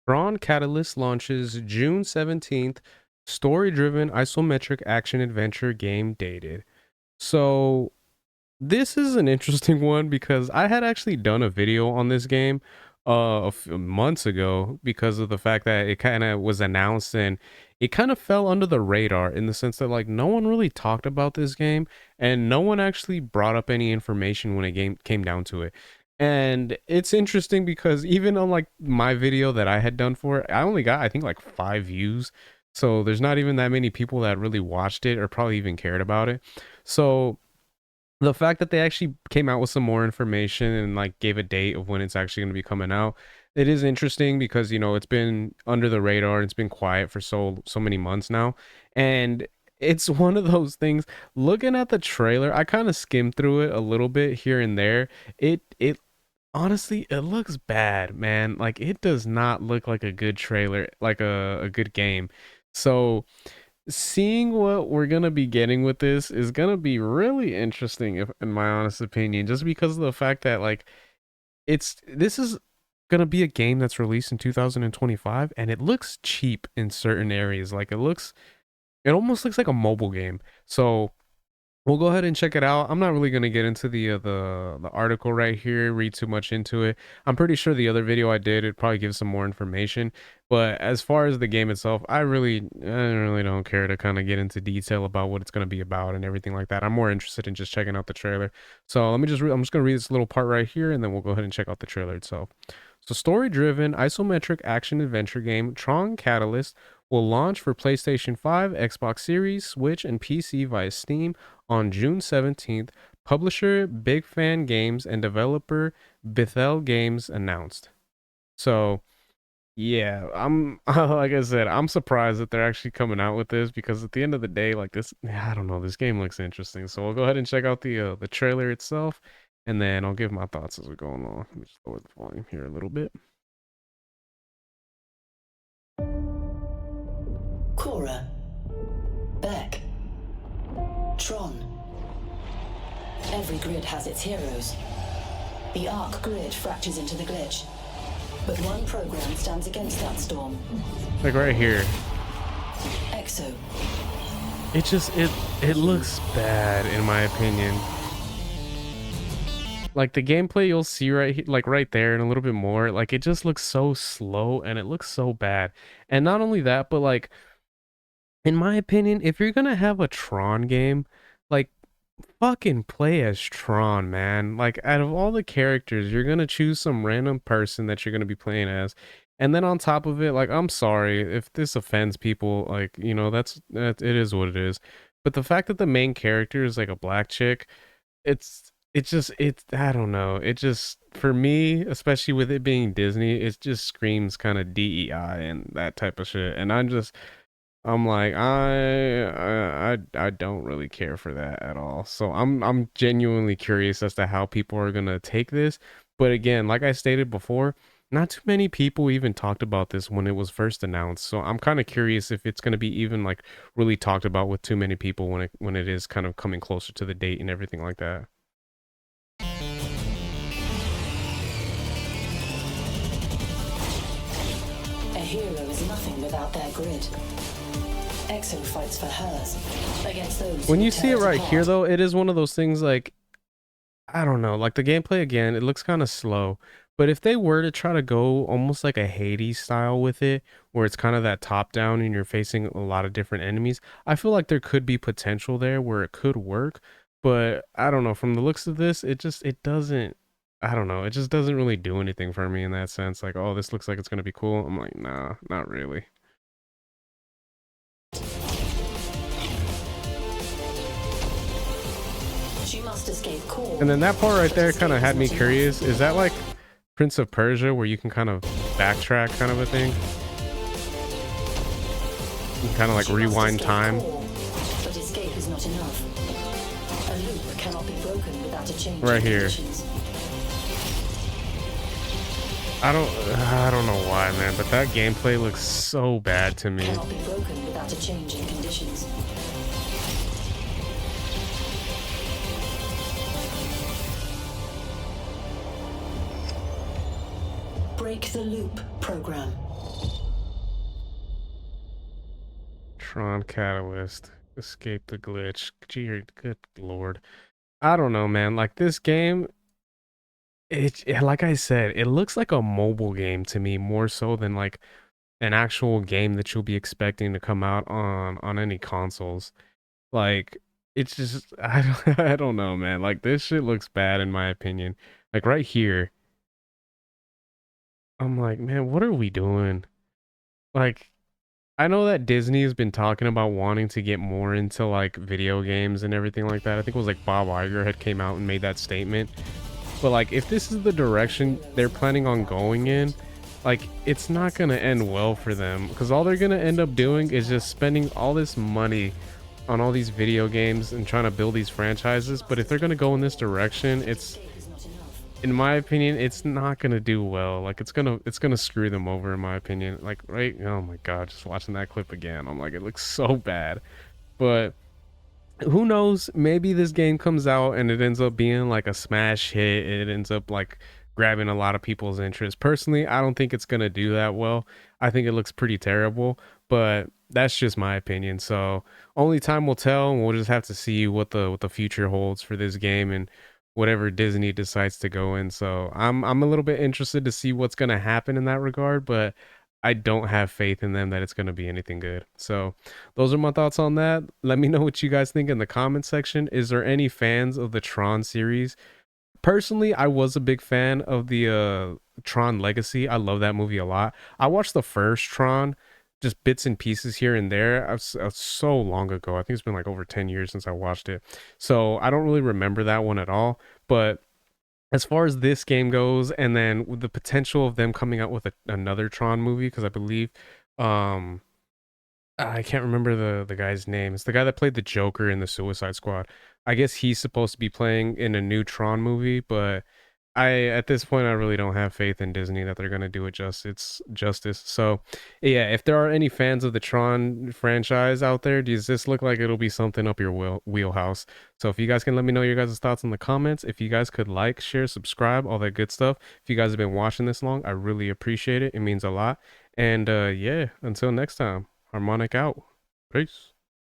Tron Catalyst launches June 17th. Story-driven isometric action adventure game dated. So this is an interesting one because I had actually done a video on this game months ago because of the fact that it kind of was announced and it kind of fell under the radar in the sense that like no one really talked about this game and no one actually brought up any information when it came down to it. And it's interesting because even on like my video that I had done for it, I only got I think like 5 views. So there's not even that many people that really watched it or probably even cared about it. So the fact that they actually came out with some more information and like gave a date of when it's actually going to be coming out, it is interesting because it's been under the radar and it's been quiet for so many months now. And it's one of those things. Looking at the trailer, I kind of skimmed through it a little bit here and there. It honestly, it looks bad, man. Like it does not look like a good trailer, like a good game. So seeing what we're gonna be getting with this is gonna be really interesting, if in my honest opinion, just because of the fact that like this is gonna be a game that's released in 2025 and it looks cheap in certain areas. Like it almost looks like a mobile game. So we'll go ahead and check it out. I'm not really going to get into the article right here, read too much into it. I'm pretty sure the other video I did, it probably gives some more information. But as far as the game itself, I really don't care to kind of get into detail about what it's going to be about and everything like that. I'm more interested in just checking out the trailer. So let me just I'm just going to read this little part right here, and then we'll go ahead and check out the trailer itself. So story-driven isometric action adventure game Tron Catalyst will launch for PlayStation 5, Xbox Series, Switch, and PC via Steam on June 17th. Publisher Big Fan Games and developer Bethel Games announced. So, yeah, I'm like I said, I'm surprised that they're actually coming out with this because at the end of the day, like this, I don't know, this game looks interesting. So we'll go ahead and check out the trailer itself, and then I'll give my thoughts as we go along. Let me just lower the volume here a little bit. Cora, Beck, Tron. Every grid has its heroes. The Arc grid fractures into the glitch, but one program stands against that storm. Like right here. Exo. It looks bad in my opinion. Like the gameplay you'll see like right there and a little bit more, like it just looks so slow and it looks so bad. And not only that, but like in my opinion, if you're gonna have a Tron game, like fucking play as Tron, man. Like out of all the characters, you're gonna choose some random person that you're gonna be playing as. And then on top of it, like I'm sorry if this offends people, like, that it is what it is. But the fact that the main character is like a black chick, it's I don't know. It just for me, especially with it being Disney, it just screams kind of DEI and that type of shit. And I'm like I don't really care for that at all. So I'm genuinely curious as to how people are gonna take this. But again, like I stated before, not too many people even talked about this when it was first announced. So I'm kind of curious if it's gonna be even like really talked about with too many people when it is kind of coming closer to the date and everything like that. A hero is nothing without their grid. Exo fights for hers against those. When you see it right here, though, it is one of those things like, I don't know, like the gameplay again, it looks kind of slow. But if they were to try to go almost like a Hades style with it, where it's kind of that top down and you're facing a lot of different enemies, I feel like there could be potential there where it could work. But I don't know, from the looks of this, it doesn't, I don't know, it just doesn't really do anything for me in that sense. Like, oh, this looks like it's going to be cool. I'm like, nah, not really. She must escape core. And then that part right there kind of had me curious. Is that like Prince of Persia where you can kind of backtrack kind of a thing? You kind of like rewind time. But escape is not enough. A loop cannot be broken without a change. Right here. I don't know why, man, but that gameplay looks so bad to me. Cannot be broken without a change in conditions. Break the loop program. Tron Catalyst. Escape the glitch. Gee, good lord. I don't know, man. Like this game, like I said, it looks like a mobile game to me more so than like an actual game that you'll be expecting to come out on any consoles. Like it's just I don't know, man. Like this shit looks bad in my opinion. Like right here, I'm like, man, what are we doing? Like I know that Disney has been talking about wanting to get more into like video games and everything like that. I think it was like Bob Iger had came out and made that statement. But like if this is the direction they're planning on going in, like it's not going to end well for them because all they're going to end up doing is just spending all this money on all these video games and trying to build these franchises. But if they're going to go in this direction, it's in my opinion, it's not gonna do well. Like it's gonna screw them over in my opinion. Like right, oh my god, just watching that clip again, I'm like, it looks so bad. But who knows? Maybe this game comes out and it ends up being like a smash hit. It ends up like grabbing a lot of people's interest. Personally, I don't think it's gonna do that well. I think it looks pretty terrible, but that's just my opinion. So only time will tell, and we'll just have to see what the future holds for this game and whatever Disney decides to go in. So I'm a little bit interested to see what's gonna happen in that regard, but I don't have faith in them that it's gonna be anything good. So those are my thoughts on that. Let me know what you guys think in the comment section. Is there any fans of the Tron series? Personally, I was a big fan of the Tron Legacy. I love that movie a lot. I watched the first Tron, just bits and pieces here and there. I was so long ago. I think it's been like over 10 years since I watched it. So I don't really remember that one at all. But as far as this game goes, and then with the potential of them coming out with another Tron movie, because I believe um I can't remember the guy's name. It's the guy that played the Joker in the Suicide Squad. I guess he's supposed to be playing in a new Tron movie, but I at this point I really don't have faith in Disney that they're gonna do it justice. So yeah, if there are any fans of the Tron franchise out there, does this look like it'll be something up your wheelhouse? So if you guys can let me know your guys' thoughts in the comments. If you guys could like, share, subscribe, all that good stuff. If you guys have been watching this long, I really appreciate it. It means a lot. And yeah, until next time. Harmonic out. Peace.